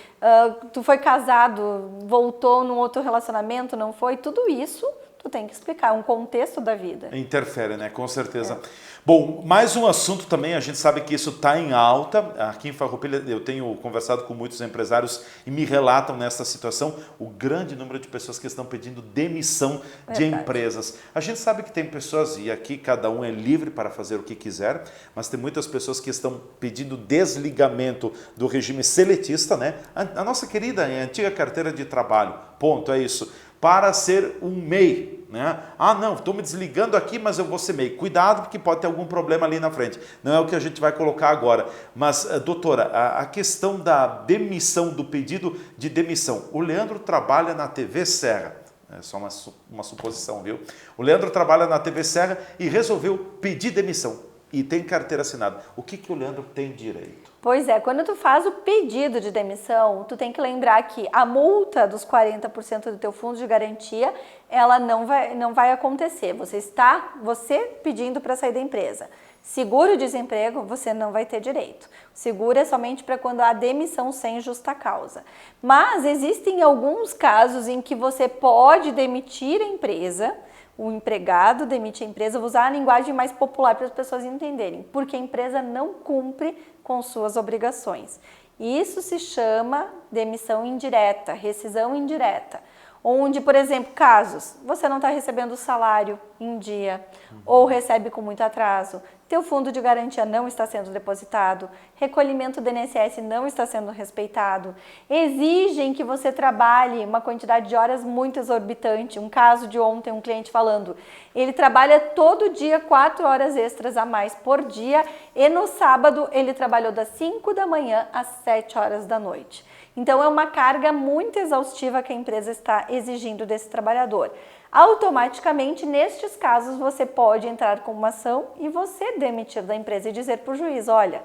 tu foi casado, voltou num outro relacionamento, não foi, tudo isso tu tem que explicar, um contexto da vida. Interfere, né? Com certeza. Bom, mais um assunto também, a gente sabe que isso está em alta. Aqui em Farroupilha eu tenho conversado com muitos empresários e me relatam nessa situação o grande número de pessoas que estão pedindo demissão de empresas. A gente sabe que tem pessoas, e aqui cada um é livre para fazer o que quiser, mas tem muitas pessoas que estão pedindo desligamento do regime seletista, né? A nossa querida e antiga carteira de trabalho, ponto, é isso. Para ser um MEI, né? Não, estou me desligando aqui, mas eu vou ser MEI. Cuidado, porque pode ter algum problema ali na frente. Não é o que a gente vai colocar agora. Mas, doutora, a questão da demissão, do pedido de demissão. O Leandro trabalha na TV Serra. É só uma suposição, viu? O Leandro trabalha na TV Serra e resolveu pedir demissão. E tem carteira assinada. O que o Leandro tem direito? Pois é, quando tu faz o pedido de demissão, tu tem que lembrar que a multa dos 40% do teu fundo de garantia, ela não vai acontecer. Você pedindo para sair da empresa. Seguro-desemprego, você não vai ter direito. Seguro é somente para quando há demissão sem justa causa. Mas existem alguns casos em que você pode demitir a empresa, o empregado demite a empresa, vou usar a linguagem mais popular para as pessoas entenderem, porque a empresa não cumpre com suas obrigações. Isso se chama demissão indireta, rescisão indireta, onde, por exemplo, casos, você não está recebendo o salário em dia, ou recebe com muito atraso, teu fundo de garantia não está sendo depositado, recolhimento do INSS não está sendo respeitado, exigem que você trabalhe uma quantidade de horas muito exorbitante. Um caso de ontem, um cliente falando, ele trabalha todo dia 4 horas extras a mais por dia e no sábado ele trabalhou das 5 da manhã às 7 horas da noite. Então é uma carga muito exaustiva que a empresa está exigindo desse trabalhador. Automaticamente, nestes casos, você pode entrar com uma ação e você demitir da empresa e dizer para o juiz, olha,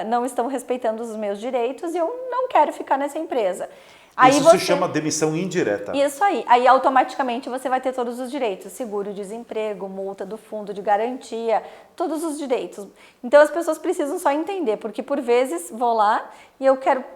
não estão respeitando os meus direitos e eu não quero ficar nessa empresa. Aí Isso se chama demissão indireta. Isso aí. Aí automaticamente você vai ter todos os direitos. Seguro-desemprego, multa do fundo de garantia, todos os direitos. Então as pessoas precisam só entender, porque por vezes vou lá e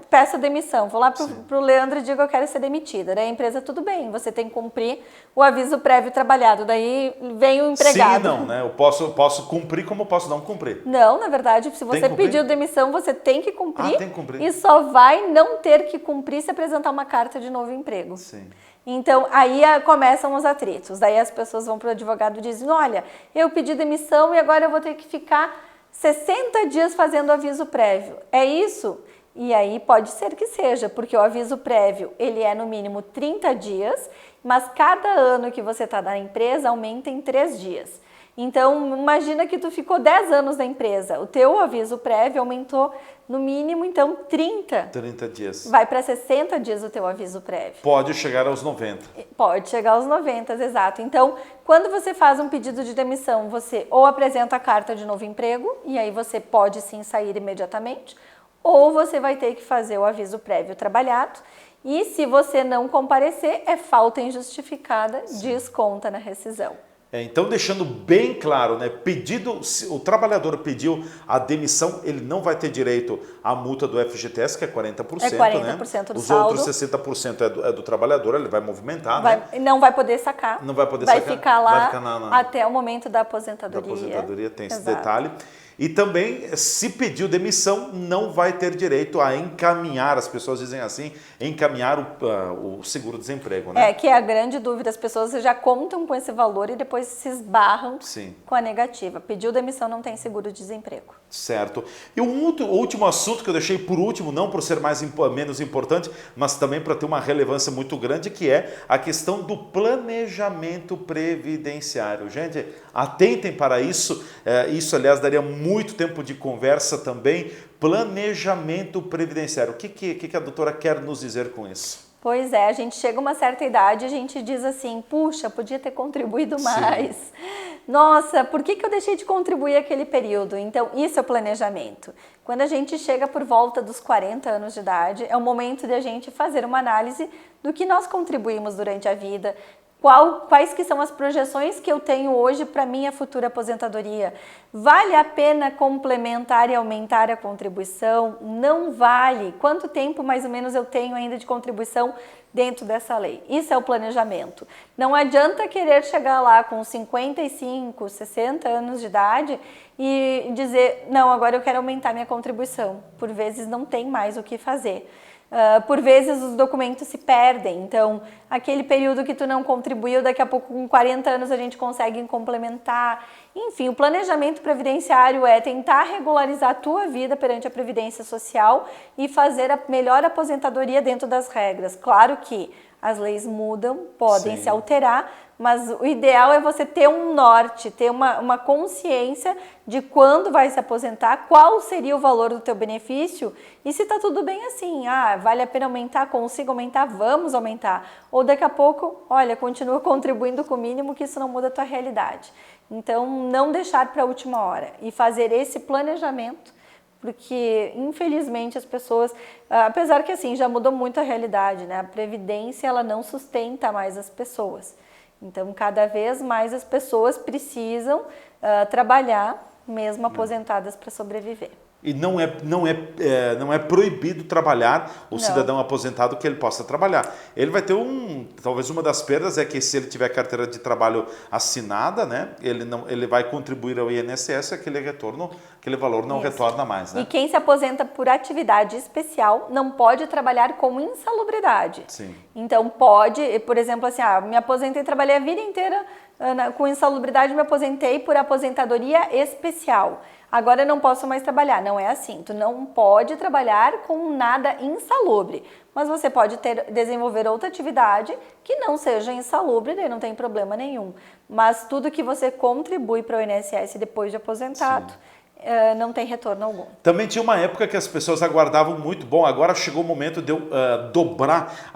peço a demissão. Vou lá pro Leandro e digo que eu quero ser demitida. Daí a empresa, tudo bem, você tem que cumprir o aviso prévio trabalhado. Daí vem o empregado. Sim e não, né? Eu posso cumprir como posso não cumprir. Não, na verdade, se você pediu demissão, você tem que cumprir. Tem que cumprir. E só vai não ter que cumprir se apresentar uma carta de novo emprego. Sim. Então, aí começam os atritos. Daí as pessoas vão para o advogado e dizem, olha, eu pedi demissão e agora eu vou ter que ficar 60 dias fazendo aviso prévio. É isso? E aí pode ser que seja, porque o aviso prévio, ele é no mínimo 30 dias, mas cada ano que você está na empresa aumenta em 3 dias. Então, imagina que tu ficou 10 anos na empresa, o teu aviso prévio aumentou no mínimo, então, 30 dias. Vai para 60 dias o teu aviso prévio. Pode chegar aos 90. Pode chegar aos 90, exato. Então, quando você faz um pedido de demissão, você ou apresenta a carta de novo emprego, e aí você pode sim sair imediatamente, ou você vai ter que fazer o aviso prévio trabalhado, e se você não comparecer, é falta injustificada, desconta na rescisão. Então, deixando bem claro, né? Se o trabalhador pediu a demissão, ele não vai ter direito à multa do FGTS, que é 40%, é 40% né? do Os saldo. outros 60% é do trabalhador, ele vai movimentar, né? Não vai poder sacar. Não vai poder sacar. Vai ficar lá ficar até o momento da aposentadoria. Da aposentadoria tem esse Exato. detalhe. E também, se pediu demissão, não vai ter direito a encaminhar, as pessoas dizem assim, encaminhar o seguro-desemprego, né? É, que é a grande dúvida, as pessoas já contam com esse valor e depois se esbarram com a negativa. Pediu demissão, não tem seguro-desemprego. Certo. E um último assunto que eu deixei por último, não por ser menos importante, mas também para ter uma relevância muito grande, que é a questão do planejamento previdenciário. Gente, atentem para isso. Isso, aliás, daria muito tempo de conversa também. Planejamento previdenciário. O que a doutora quer nos dizer com isso? Pois é, a gente chega a uma certa idade e a gente diz assim, puxa, podia ter contribuído mais. Sim. Nossa, por que eu deixei de contribuir aquele período? Então, isso é o planejamento. Quando a gente chega por volta dos 40 anos de idade, é o momento de a gente fazer uma análise do que nós contribuímos durante a vida, quais que são as projeções que eu tenho hoje para minha futura aposentadoria. Vale a pena complementar e aumentar a contribuição? Não vale. Quanto tempo mais ou menos eu tenho ainda de contribuição dentro dessa lei? Isso é o planejamento. Não adianta querer chegar lá com 55, 60 anos de idade e dizer, não, agora eu quero aumentar minha contribuição. Por vezes não tem mais o que fazer. Por vezes os documentos se perdem, então aquele período que tu não contribuiu, daqui a pouco com 40 anos a gente consegue complementar. Enfim, o planejamento previdenciário é tentar regularizar a tua vida perante a Previdência Social e fazer a melhor aposentadoria dentro das regras. Claro que as leis mudam, podem se alterar, mas o ideal é você ter um norte, ter uma consciência de quando vai se aposentar, qual seria o valor do teu benefício e se está tudo bem assim, vale a pena aumentar, consigo aumentar, vamos aumentar. Ou daqui a pouco, olha, continua contribuindo com o mínimo que isso não muda a tua realidade. Então, não deixar para a última hora e fazer esse planejamento, porque infelizmente as pessoas, apesar que assim, já mudou muito a realidade, né? A Previdência ela não sustenta mais as pessoas. Então, cada vez mais as pessoas precisam trabalhar, mesmo aposentadas, para sobreviver. E não é proibido trabalhar o cidadão aposentado que ele possa trabalhar. Ele vai ter talvez uma das perdas é que se ele tiver carteira de trabalho assinada, né, ele vai contribuir ao INSS, aquele valor não retorna mais. Né? E quem se aposenta por atividade especial não pode trabalhar com insalubridade. Sim. Então pode, por exemplo, assim, me aposentei e trabalhei a vida inteira com insalubridade me aposentei por aposentadoria especial. Agora eu não posso mais trabalhar. Não é assim. Tu não pode trabalhar com nada insalubre, mas você pode desenvolver outra atividade que não seja insalubre, daí não tem problema nenhum. Mas tudo que você contribui para o INSS depois de aposentado, não tem retorno algum. Também tinha uma época que as pessoas aguardavam muito, bom, agora chegou o momento de eu dobrar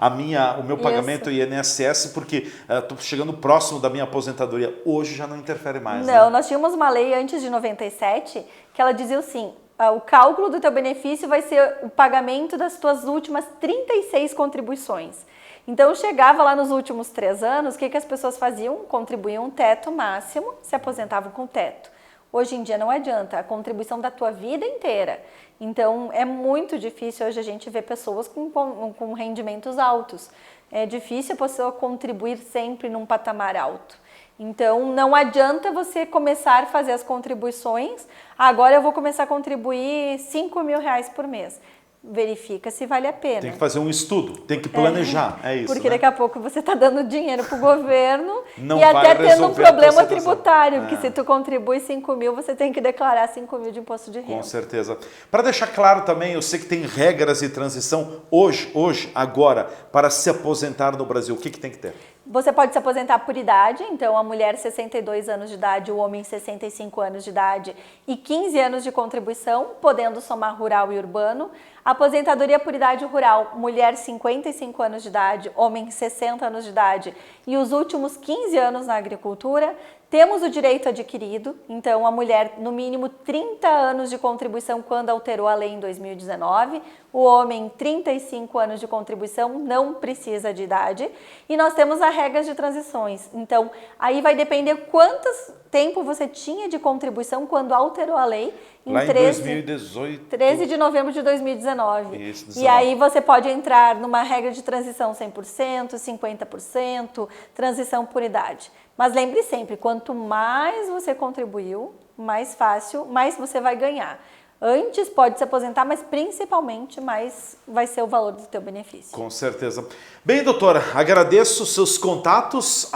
o meu pagamento INSS, porque estou chegando próximo da minha aposentadoria. Hoje já não interfere mais, Não, né? nós tínhamos uma lei antes de 97 que ela dizia assim, o cálculo do teu benefício vai ser o pagamento das tuas últimas 36 contribuições. Então, chegava lá nos últimos 3 anos, o que as pessoas faziam? Contribuíam um teto máximo, se aposentavam com teto. Hoje em dia não adianta, a contribuição da tua vida inteira. Então, é muito difícil hoje a gente ver pessoas com rendimentos altos. É difícil a pessoa contribuir sempre num patamar alto. Então, não adianta você começar a fazer as contribuições. Agora eu vou começar a contribuir R$5.000 por mês. Verifica se vale a pena. Tem que fazer um estudo, tem que planejar, é isso. Porque né? daqui a pouco você está dando dinheiro para o governo não e até tendo um problema tributário, porque É. se tu contribui 5.000, você tem que declarar 5.000 de imposto de renda. Com certeza. Para deixar claro também, eu sei que tem regras de transição hoje, agora, para se aposentar no Brasil. O que tem que ter? Você pode se aposentar por idade, então a mulher 62 anos de idade, o homem 65 anos de idade e 15 anos de contribuição, podendo somar rural e urbano. Aposentadoria por idade rural, mulher 55 anos de idade, homem 60 anos de idade e os últimos 15 anos na agricultura. Temos o direito adquirido, então a mulher no mínimo 30 anos de contribuição quando alterou a lei em 2019, o homem 35 anos de contribuição, não precisa de idade, e nós temos as regras de transições, então aí vai depender quanto tempo você tinha de contribuição quando alterou a lei em Lá em 2018. 13 de novembro de 2019. Isso, 19. E aí você pode entrar numa regra de transição 100%, 50%, transição por idade. Mas lembre sempre, quanto mais você contribuiu, mais fácil, mais você vai ganhar. Antes pode se aposentar, mas principalmente mais vai ser o valor do teu benefício. Com certeza. Bem, doutora, agradeço seus contatos,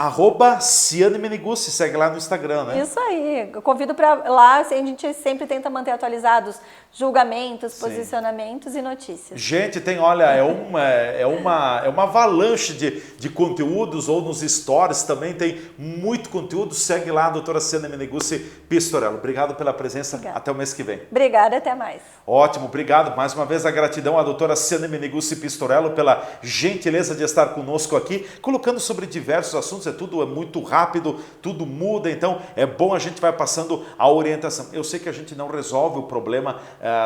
@Ciane Meneguzzi, segue lá no Instagram, né? Isso aí, eu convido para lá, assim, a gente sempre tenta manter atualizados julgamentos, posicionamentos e notícias. Gente, tem, olha, é uma avalanche de conteúdos, ou nos stories também tem muito conteúdo, segue lá a doutora Ciane Meneguzzi Pistorello. Obrigado pela presença, até o mês que vem. Obrigada, até mais. Ótimo, obrigado. Mais uma vez a gratidão à doutora Ciane Meneguzzi Pistorello pela gentileza de estar conosco aqui, colocando sobre diversos assuntos. Tudo é muito rápido, tudo muda, então é bom a gente vai passando a orientação. Eu sei que a gente não resolve o problema,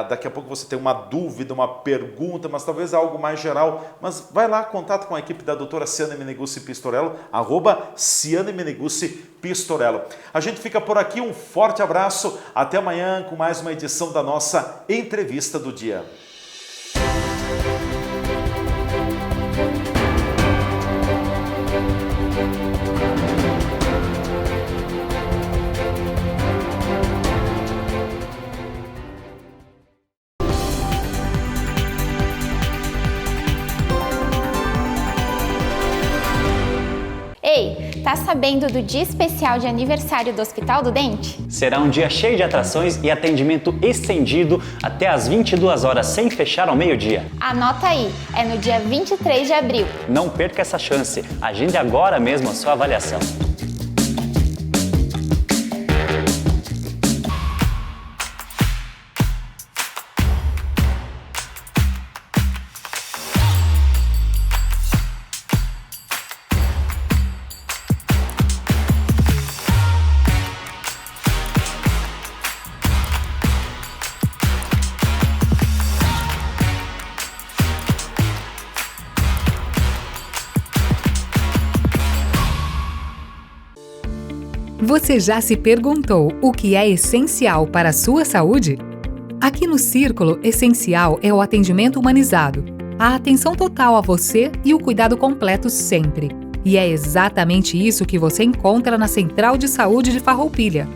daqui a pouco você tem uma dúvida, uma pergunta, mas talvez algo mais geral, mas vai lá, contato com a equipe da doutora Ciane Meneguzzi Pistorello, @Ciane Meneguzzi Pistorello. A gente fica por aqui, um forte abraço, até amanhã com mais uma edição da nossa Entrevista do Dia. Ei, tá sabendo do dia especial de aniversário do Hospital do Dente? Será um dia cheio de atrações e atendimento estendido até às 22 horas, sem fechar ao meio-dia. Anota aí, é no dia 23 de abril. Não perca essa chance. Agende agora mesmo a sua avaliação. Você já se perguntou o que é essencial para a sua saúde? Aqui no Círculo, essencial é o atendimento humanizado, a atenção total a você e o cuidado completo sempre. E é exatamente isso que você encontra na Central de Saúde de Farroupilha.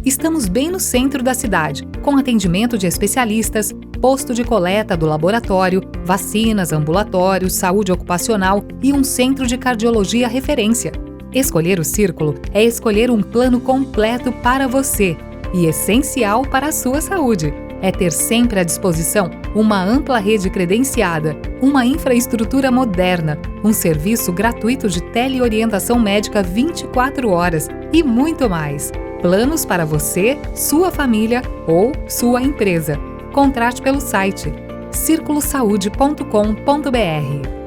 Estamos bem no centro da cidade, com atendimento de especialistas, posto de coleta do laboratório, vacinas, ambulatórios, saúde ocupacional e um centro de cardiologia referência. Escolher o Círculo é escolher um plano completo para você e essencial para a sua saúde. É ter sempre à disposição uma ampla rede credenciada, uma infraestrutura moderna, um serviço gratuito de teleorientação médica 24 horas e muito mais. Planos para você, sua família ou sua empresa. Contrate pelo site circulosaude.com.br.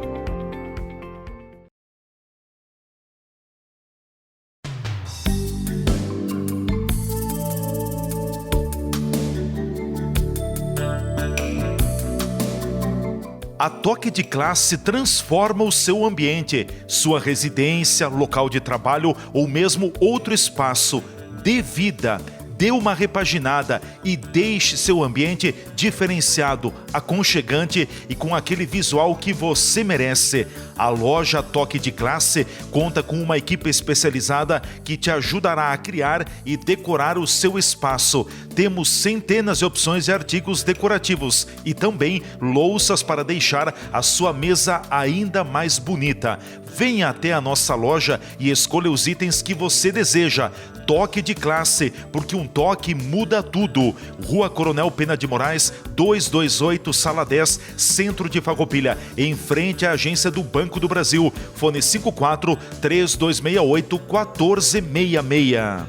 A Toque de Classe transforma o seu ambiente, sua residência, local de trabalho ou mesmo outro espaço. Dê vida, dê uma repaginada e deixe seu ambiente diferenciado, aconchegante e com aquele visual que você merece. A loja Toque de Classe conta com uma equipe especializada que te ajudará a criar e decorar o seu espaço. Temos centenas de opções de artigos decorativos e também louças para deixar a sua mesa ainda mais bonita. Venha até a nossa loja e escolha os itens que você deseja. Toque de Classe, porque um toque muda tudo. Rua Coronel Pena de Moraes, 228, Sala 10, Centro de Farroupilha, em frente à agência do Banco do Brasil. Fone 54-3268-1466.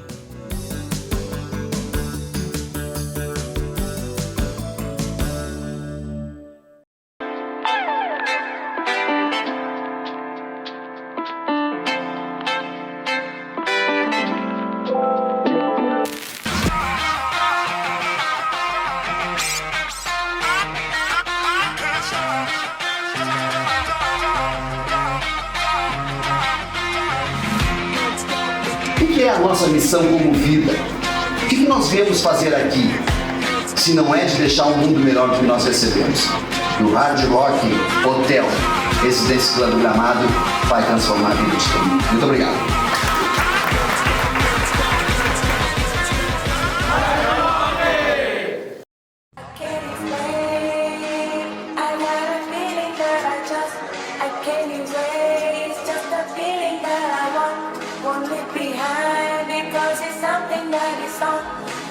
O que é a nossa missão como vida? O que nós viemos fazer aqui? Se não é de deixar um mundo melhor do que nós recebemos. No Hard Rock Hotel, Residência Clando Gramado, vai transformar a vida de todo mundo. Muito obrigado.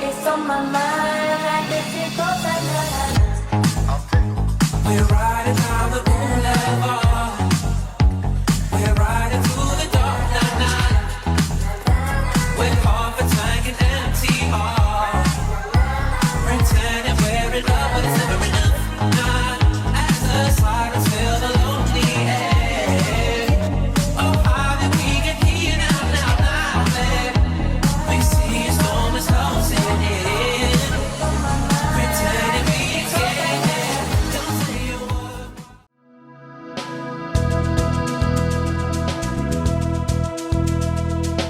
It's on my mind, I guess it goes like we're riding down the boulevard. We're riding through the dark night. With half a tank and empty heart. Pretending we're in love, but it's never enough. Not as the sirens fill the lonely air. Oh, how did we get here now? We see a storm is closing in. Pretending we care. Don't say a word.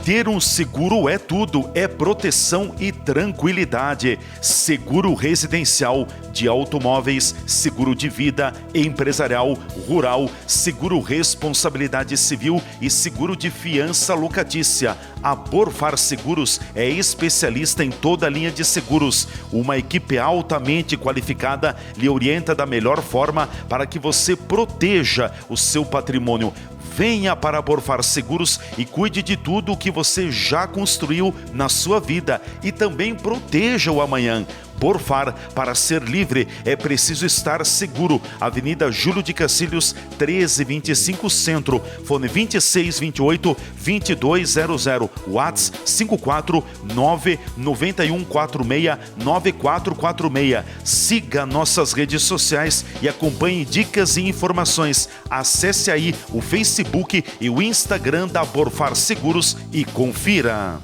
Ter um seguro é tudo, é proteção e tranquilidade. Seguro residencial, de automóveis, seguro de vida, empresarial, rural, seguro responsabilidade civil e seguro de fiança locatícia. A Borfar Seguros é especialista em toda a linha de seguros. Uma equipe altamente qualificada lhe orienta da melhor forma para que você proteja o seu patrimônio. Venha para a Borfar Seguros e cuide de tudo o que você já construiu na sua vida e também proteja o amanhã. Borfar, para ser livre, é preciso estar seguro. Avenida Júlio de Cacilhos, 1325 Centro. Fone 2628-2200. WhatsApp 549-9146-9446. Siga nossas redes sociais e acompanhe dicas e informações. Acesse aí o Facebook e o Instagram da Borfar Seguros e confira.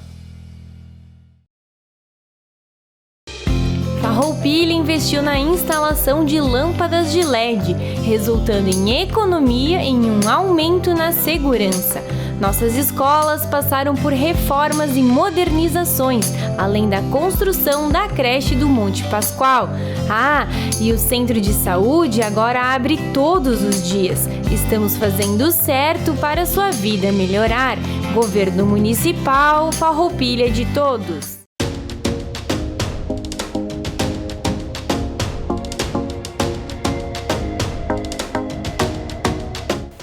Farroupilha investiu na instalação de lâmpadas de LED, resultando em economia e em um aumento na segurança. Nossas escolas passaram por reformas e modernizações, além da construção da creche do Monte Pascoal. E o centro de saúde agora abre todos os dias. Estamos fazendo certo para a sua vida melhorar. Governo Municipal, Farroupilha de todos.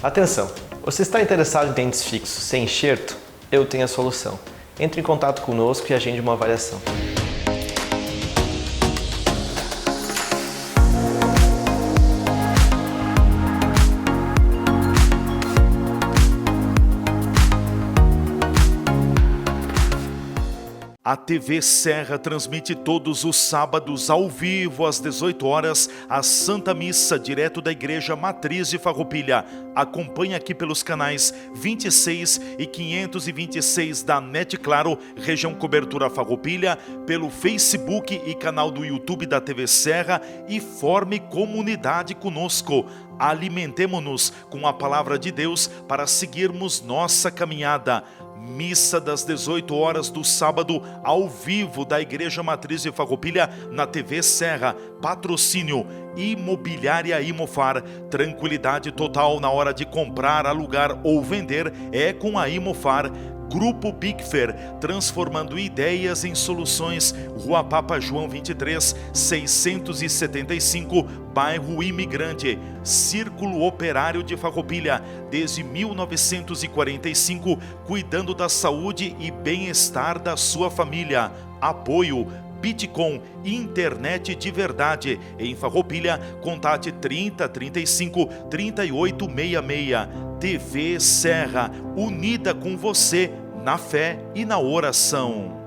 Atenção! Você está interessado em dentes fixos sem enxerto? Eu tenho a solução. Entre em contato conosco e agende uma avaliação. A TV Serra transmite todos os sábados ao vivo às 18 horas a Santa Missa direto da Igreja Matriz de Farroupilha. Acompanhe aqui pelos canais 26 e 526 da NET Claro, região cobertura Farroupilha, pelo Facebook e canal do YouTube da TV Serra e forme comunidade conosco. Alimentemo-nos com a palavra de Deus para seguirmos nossa caminhada. Missa das 18 horas do sábado, ao vivo da Igreja Matriz de Farroupilha, na TV Serra. Patrocínio Imobiliária Imofar. Tranquilidade total na hora de comprar, alugar ou vender é com a Imofar. Grupo Bigfer, transformando ideias em soluções. Rua Papa João 23, 675, bairro Imigrante. Círculo Operário de Farroupilha, desde 1945, cuidando da saúde e bem-estar da sua família. Apoio Bitcom, internet de verdade. Em Farroupilha, contate 30 35 38 66. TV Serra, unida com você na fé e na oração.